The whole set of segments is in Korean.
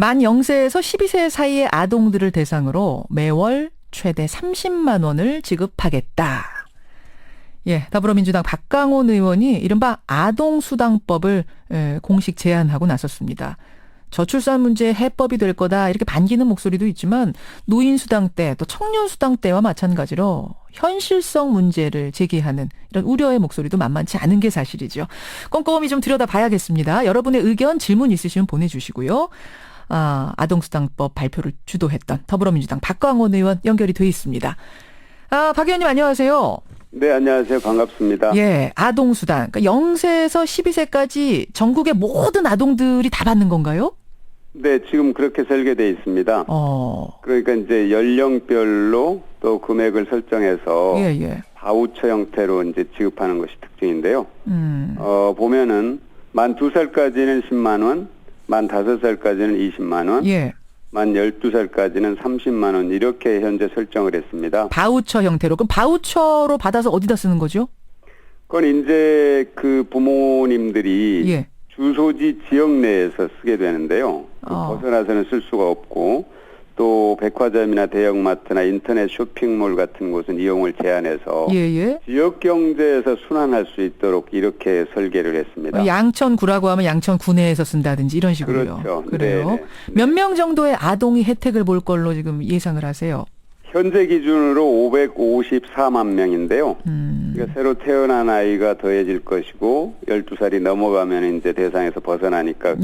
만 0세에서 12세 사이의 아동들을 대상으로 매월 최대 30만 원을 지급하겠다. 예, 더불어민주당 박강원 의원이 이른바 아동수당법을 공식 제안하고 나섰습니다. 저출산 문제 해법이 될 거다 이렇게 반기는 목소리도 있지만 노인수당 때 또 청년수당 때와 마찬가지로 현실성 문제를 제기하는 이런 우려의 목소리도 만만치 않은 게 사실이죠. 꼼꼼히 좀 들여다봐야겠습니다. 여러분의 의견 질문 있으시면 보내주시고요. 아동수당법 발표를 주도했던 더불어민주당 박광원 의원 연결이 돼 있습니다. 박 의원님 안녕하세요. 네, 안녕하세요. 반갑습니다. 예, 아동수당. 그러니까 0세에서 12세까지 전국의 모든 아동들이 다 받는 건가요? 네, 지금 그렇게 설계되어 있습니다. 그러니까 이제 연령별로 또 금액을 설정해서 바우처 형태로 이제 지급하는 것이 특징인데요. 보면은 만 2살까지는 10만 원, 만 5살까지는 20만 원, 만 12살까지는 30만 원 이렇게 현재 설정을 했습니다. 바우처 형태로. 그럼 바우처로 받아서 어디다 쓰는 거죠? 그건 이제 그 부모님들이 주소지 지역 내에서 쓰게 되는데요. 벗어나서는 쓸 수가 없고 또 백화점이나 대형마트나 인터넷 쇼핑몰 같은 곳은 이용을 제한해서 지역 경제에서 순환할 수 있도록 이렇게 설계를 했습니다. 양천구라고 하면 양천구 내에서 쓴다든지 이런 식으로요. 그렇죠. 그래요. 몇 명 정도의 아동이 혜택을 볼 걸로 지금 예상을 하세요? 현재 기준으로 554만 명인데요. 그러니까 새로 태어난 아이가 더해질 것이고 12살이 넘어가면 이제 대상에서 벗어나니까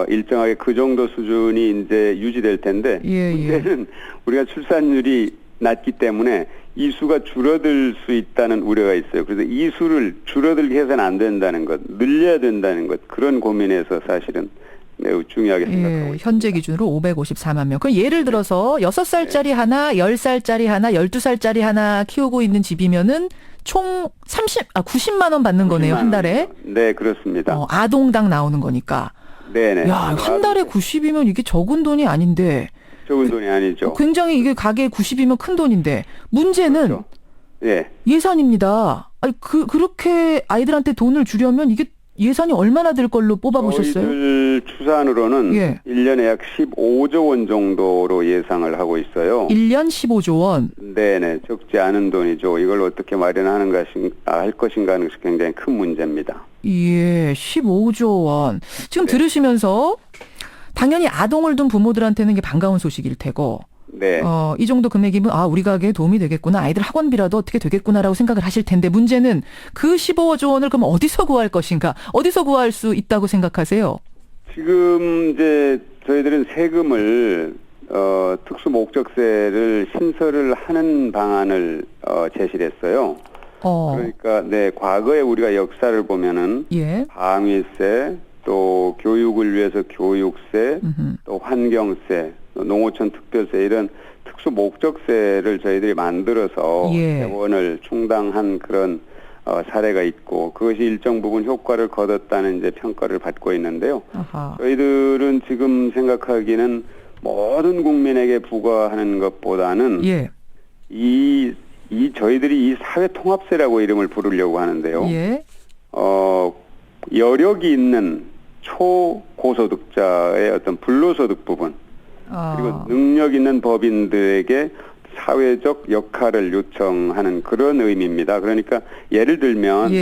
일정하게 그 정도 수준이 이제 유지될 텐데 문제는 우리가 출산율이 낮기 때문에 이 수가 줄어들 수 있다는 우려가 있어요. 그래서 이 수를 줄어들게 해서는 안 된다는 것, 늘려야 된다는 것 그런 고민에서 사실은 매우 중요하게 생각하고 있습니다. 현재 기준으로 554만 명. 그럼 예를 들어서 6살짜리 하나, 10살짜리 하나, 12살짜리 하나 키우고 있는 집이면은 총 90만 원 받는 거네요, 한 달에. 네, 그렇습니다. 아동당 나오는 거니까. 네네. 야, 한 달에 90이면 이게 적은 돈이 아닌데. 적은 돈이 아니죠. 굉장히 이게 가게에 90이면 큰 돈인데. 문제는 예산입니다. 아니, 그렇게 아이들한테 돈을 주려면 이게 예산이 얼마나 될 걸로 뽑아보셨어요? 저희들 추산으로는 1년에 약 15조 원 정도로 예상을 하고 있어요. 1년 15조 원? 네네. 적지 않은 돈이죠. 이걸 어떻게 마련하는 할 것인가 하는 것이 굉장히 큰 문제입니다. 예, 15조 원. 지금 들으시면서 당연히 아동을 둔 부모들한테는 이게 반가운 소식일 테고 이 정도 금액이면 우리 가게에 도움이 되겠구나. 아이들 학원비라도 어떻게 되겠구나라고 생각을 하실 텐데 문제는 그 15조 원을 그럼 어디서 구할 것인가? 어디서 구할 수 있다고 생각하세요? 지금 이제 저희들은 세금을 특수 목적세를 신설을 하는 방안을 제시를 했어요. 그러니까 과거에 우리가 역사를 보면은 방위세, 또 교육을 위해서 교육세, 또 환경세, 농어촌 특별세 이런 특수 목적세를 저희들이 만들어서 재원을 충당한 그런 사례가 있고 그것이 일정 부분 효과를 거뒀다는 이제 평가를 받고 있는데요. 저희들은 지금 생각하기는 모든 국민에게 부과하는 것보다는 저희들이 이 사회통합세라고 이름을 부르려고 하는데요. 여력이 있는 초고소득자의 어떤 불로소득 부분 그리고 능력 있는 법인들에게 사회적 역할을 요청하는 그런 의미입니다. 그러니까 예를 들면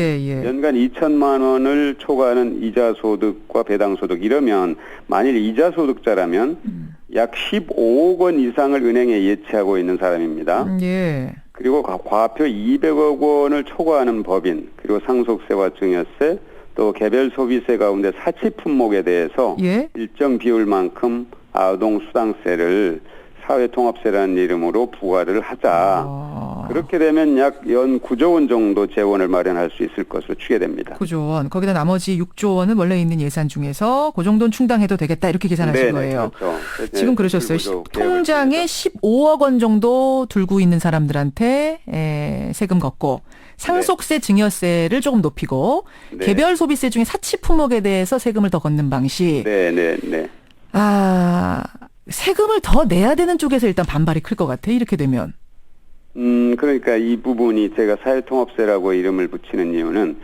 연간 2천만 원을 초과하는 이자소득과 배당소득 이러면 만일 이자소득자라면 약 15억 원 이상을 은행에 예치하고 있는 사람입니다. 그리고 과표 200억 원을 초과하는 법인 그리고 상속세와 증여세 또 개별 소비세 가운데 사치 품목에 대해서 일정 비율만큼 아동수당세를 사회통합세라는 이름으로 부과를 하자. 그렇게 되면 약 연 9조 원 정도 재원을 마련할 수 있을 것으로 추계됩니다. 9조 원. 거기다 나머지 6조 원은 원래 있는 예산 중에서 그 정도는 충당해도 되겠다 이렇게 계산하신 거예요. 그렇죠. 지금 그러셨어요. 통장에 15억 원 정도 들고 있는 사람들한테 세금 걷고 상속세, 증여세를 조금 높이고 개별 소비세 중에 사치 품목에 대해서 세금을 더 걷는 방식. 세금을 더 내야 되는 쪽에서 일단 반발이 클 것 같아. 이렇게 되면. 그러니까 이 부분이 제가 사회통합세라고 이름을 붙이는 이유는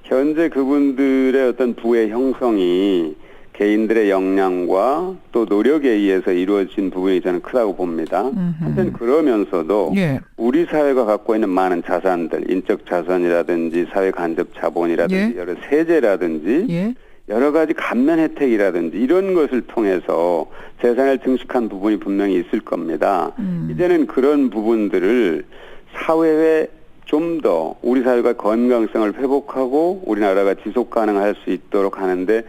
현재 그분들의 어떤 부의 형성이 개인들의 역량과 또 노력에 의해서 이루어진 부분이 저는 크다고 봅니다. 한편 그러면서도 예. 우리 사회가 갖고 있는 많은 자산들, 인적 자산이라든지 사회 간접 자본이라든지 예. 여러 세제라든지 예. 여러 가지 감면 혜택이라든지 이런 것을 통해서 재산을 증식한 부분이 분명히 있을 겁니다. 이제는 그런 부분들을 사회에 좀 더 우리 사회가 건강성을 회복하고 우리나라가 지속 가능할 수 있도록 하는데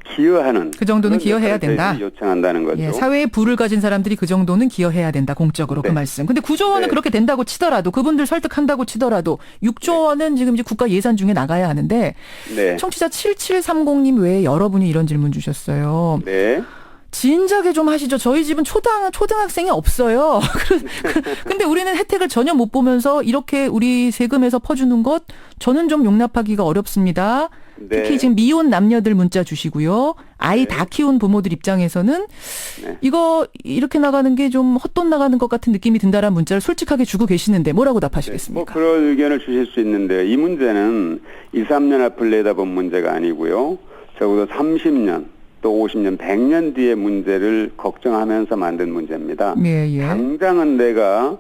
기여하는 그 정도는 기여해야 된다. 요청한다는 거죠. 예, 사회에 부를 가진 사람들이 그 정도는 기여해야 된다. 공적으로 네. 그 말씀. 근데 9조 원은 네. 그렇게 된다고 치더라도 그분들 설득한다고 치더라도 6조 원은 지금 이제 국가 예산 중에 나가야 하는데 네. 청취자 7730님 외에 여러분이 이런 질문 주셨어요. 네. 진작에 좀 하시죠. 저희 집은 초등학생이 없어요. 근데 우리는 혜택을 전혀 못 보면서 이렇게 우리 세금에서 퍼주는 것 저는 좀 용납하기가 어렵습니다. 네. 특히 지금 미혼 남녀들 문자 주시고요. 아이 네. 다 키운 부모들 입장에서는 네. 이거 이렇게 나가는 게 좀 헛돈 나가는 것 같은 느낌이 든다라는 문자를 솔직하게 주고 계시는데 뭐라고 답하시겠습니까? 뭐 그런 의견을 주실 수 있는데요. 이 문제는 2, 3년 앞을 내다본 문제가 아니고요. 적어도 30년 또 50년, 100년 뒤의 문제를 걱정하면서 만든 문제입니다. 예, 예. 당장은 내가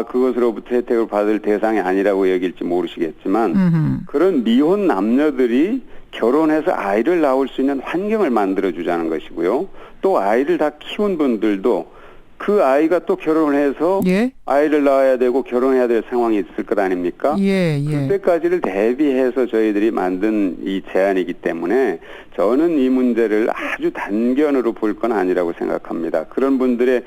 그것으로부터 혜택을 받을 대상이 아니라고 여길지 모르시겠지만 그런 미혼 남녀들이 결혼해서 아이를 낳을 수 있는 환경을 만들어주자는 것이고요. 또 아이를 다 키운 분들도 그 아이가 또 결혼을 해서 예. 아이를 낳아야 되고 결혼해야 될 상황이 있을 것 아닙니까? 예, 예. 그때까지를 대비해서 저희들이 만든 이 제안이기 때문에 저는 이 문제를 아주 단견으로 볼 건 아니라고 생각합니다. 그런 분들의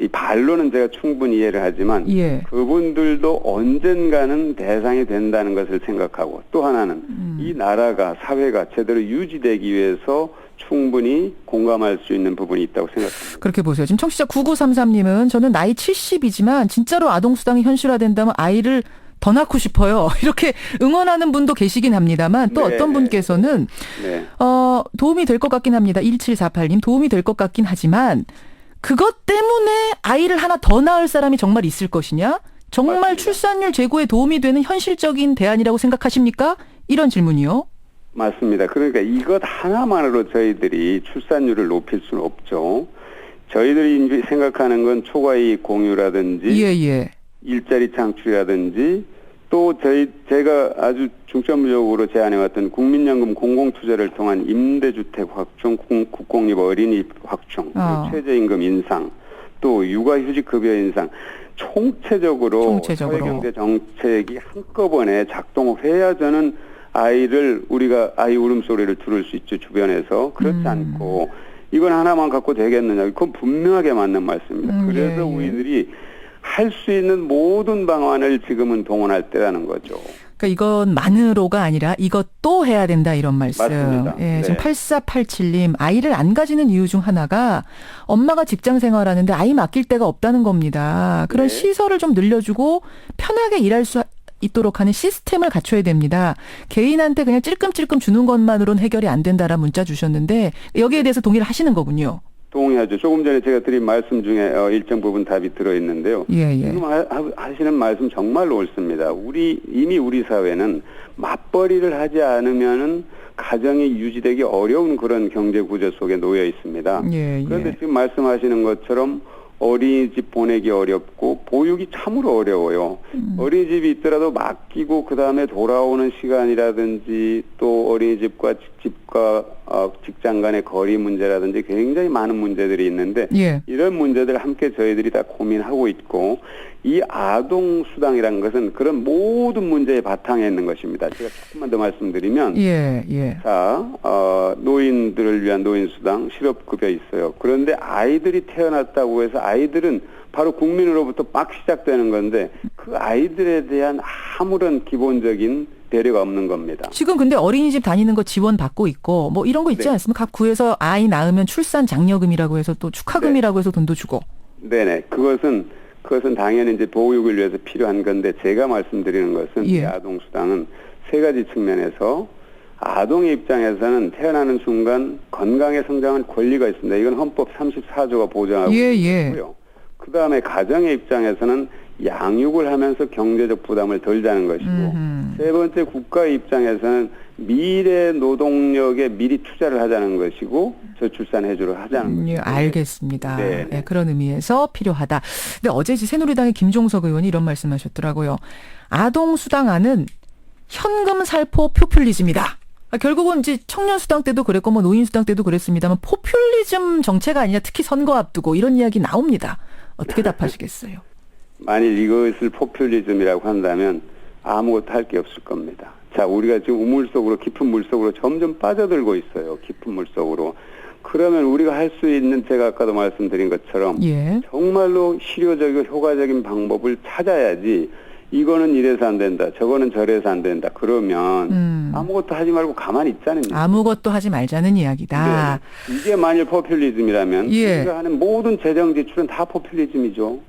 이 반론은 제가 충분히 이해를 하지만 예. 그분들도 언젠가는 대상이 된다는 것을 생각하고 또 하나는 이 나라가 사회가 제대로 유지되기 위해서 충분히 공감할 수 있는 부분이 있다고 생각합니다. 그렇게 보세요. 지금 청취자 9933님은 저는 나이 70이지만 진짜로 아동수당이 현실화된다면 아이를 더 낳고 싶어요. 이렇게 응원하는 분도 계시긴 합니다만 또 네. 어떤 분께서는 네. 도움이 될 것 같긴 합니다. 1748님 도움이 될 것 같긴 하지만 그것 때문에 아이를 하나 더 낳을 사람이 정말 있을 것이냐? 정말 맞습니다. 출산율 제고에 도움이 되는 현실적인 대안이라고 생각하십니까? 이런 질문이요. 맞습니다. 그러니까 이것 하나만으로 저희들이 출산율을 높일 수는 없죠. 저희들이 이제 생각하는 건 초과이익 공유라든지 예. 일자리 창출이라든지 또 제가 아주 중점적으로 제안해왔던 국민연금 공공투자를 통한 임대주택 확충, 국공립 어린이집 확충, 최저임금 인상, 또 육아휴직급여 인상, 총체적으로 사회경제 정책이 한꺼번에 작동해야 저는 우리가 아이 울음소리를 들을 수 있죠, 주변에서. 그렇지 않고 이건 하나만 갖고 되겠느냐. 그건 분명하게 맞는 말씀입니다. 그래서 예. 우리들이 할 수 있는 모든 방안을 지금은 동원할 때라는 거죠. 그러니까 이것만으로가 아니라 이것도 해야 된다 이런 말씀. 맞습니다. 예, 지금 네. 8487님 아이를 안 가지는 이유 중 하나가 엄마가 직장 생활하는데 아이 맡길 데가 없다는 겁니다. 그런 네. 시설을 좀 늘려주고 편하게 일할 수 있도록 하는 시스템을 갖춰야 됩니다. 개인한테 그냥 찔끔찔끔 주는 것만으로는 해결이 안 된다라 문자 주셨는데 여기에 대해서 동의를 하시는 거군요. 동의하죠. 조금 전에 제가 드린 말씀 중에 일정 부분 답이 들어있는데요. 예. 지금 하시는 말씀 정말 옳습니다. 이미 우리 사회는 맞벌이를 하지 않으면은 가정이 유지되기 어려운 그런 경제 구조 속에 놓여 있습니다. 예. 그런데 지금 말씀하시는 것처럼 어린이집 보내기 어렵고 보육이 참으로 어려워요. 어린이집이 있더라도 맡기고 그다음에 돌아오는 시간이라든지 또 어린이집과 집과 직장 간의 거리 문제라든지 굉장히 많은 문제들이 있는데 예. 이런 문제들 함께 저희들이 다 고민하고 있고 이 아동수당이라는 것은 그런 모든 문제의 바탕에 있는 것입니다. 제가 조금만 더 말씀드리면 예. 자, 노인들을 위한 노인수당, 실업급여 있어요. 그런데 아이들이 태어났다고 해서 아이들은 바로 국민으로부터 막 시작되는 건데 그 아이들에 대한 아무런 기본적인 배려가 없는 겁니다. 지금 근데 어린이집 다니는 거 지원 받고 있고 뭐 이런 거 있지 네. 않습니까? 각 구에서 아이 낳으면 출산 장려금이라고 해서 또 축하금이라고 해서 돈도 주고. 네네. 그것은 당연히 이제 보육을 위해서 필요한 건데 제가 말씀드리는 것은 이 아동수당은 세 가지 측면에서 아동의 입장에서는 태어나는 순간 건강에 성장한 권리가 있습니다. 이건 헌법 34조가 보장하고 있고요. 그다음에 가정의 입장에서는 양육을 하면서 경제적 부담을 덜자는 것이고 세 번째 국가 입장에서는 미래 노동력에 미리 투자를 하자는 것이고 저출산 해주를 하자는 것이고. 알겠습니다. 네, 그런 의미에서 필요하다. 근데 어제 새누리당의 김종석 의원이 이런 말씀하셨더라고요. 아동수당안은 현금 살포 포퓰리즘이다. 결국은 이제 청년수당 때도 그랬고 뭐 노인수당 때도 그랬습니다만 포퓰리즘 정책 아니냐, 특히 선거 앞두고 이런 이야기 나옵니다. 어떻게 답하시겠어요? 만일 이것을 포퓰리즘이라고 한다면 아무것도 할 게 없을 겁니다. 자, 우리가 지금 우물속으로, 깊은 물속으로 점점 빠져들고 있어요. 깊은 물속으로. 그러면 우리가 할 수 있는, 제가 아까도 말씀드린 것처럼 정말로 실효적이고 효과적인 방법을 찾아야지, 이거는 이래서 안 된다, 저거는 저래서 안 된다, 그러면 아무것도 하지 말고 가만히 있자는 얘기죠. 아무것도 하지 말자는 이야기다. 네. 이게 만일 포퓰리즘이라면 우리가 하는 모든 재정 지출은 다 포퓰리즘이죠.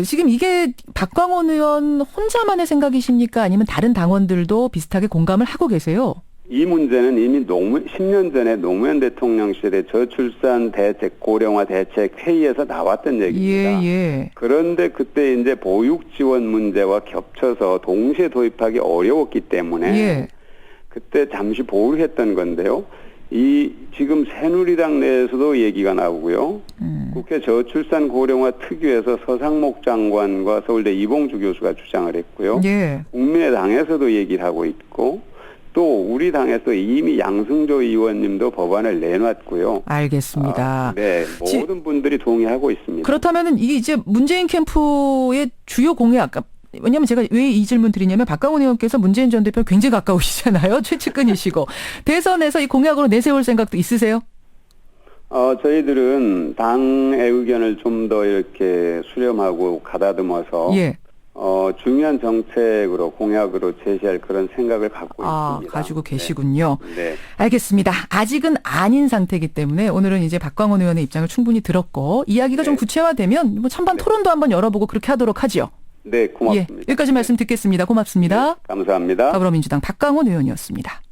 지금 이게 박광온 의원 혼자만의 생각이십니까? 아니면 다른 당원들도 비슷하게 공감을 하고 계세요? 이 문제는 이미 10년 전에 노무현 대통령 시절에 저출산 대책, 고령화 대책 회의에서 나왔던 얘기입니다. 그런데 그때 이제 보육 지원 문제와 겹쳐서 동시에 도입하기 어려웠기 때문에 그때 잠시 보류했던 건데요. 지금 새누리당 내에서도 얘기가 나오고요. 국회 저출산 고령화 특위에서 서상목 장관과 서울대 이봉주 교수가 주장을 했고요. 국민의당에서도 얘기를 하고 있고, 또 우리 당에서 이미 양승조 의원님도 법안을 내놨고요. 알겠습니다. 모든 분들이 동의하고 있습니다. 그렇다면은 이게 이제 문재인 캠프의 주요 공약, 왜냐하면 제가 왜 이 질문 드리냐면 박광온 의원께서 문재인 전 대표 굉장히 가까우시잖아요. 최측근이시고. 대선에서 이 공약으로 내세울 생각도 있으세요? 저희들은 당의 의견을 좀 더 이렇게 수렴하고 가다듬어서 중요한 정책으로, 공약으로 제시할 그런 생각을 갖고 있습니다. 가지고 계시군요. 알겠습니다. 아직은 아닌 상태이기 때문에 오늘은 이제 박광온 의원의 입장을 충분히 들었고, 이야기가 좀 구체화되면 뭐 찬반 토론도 한번 열어보고 그렇게 하도록 하죠. 네, 고맙습니다. 여기까지 말씀 듣겠습니다. 고맙습니다. 감사합니다. 더불어민주당 박광온 의원이었습니다.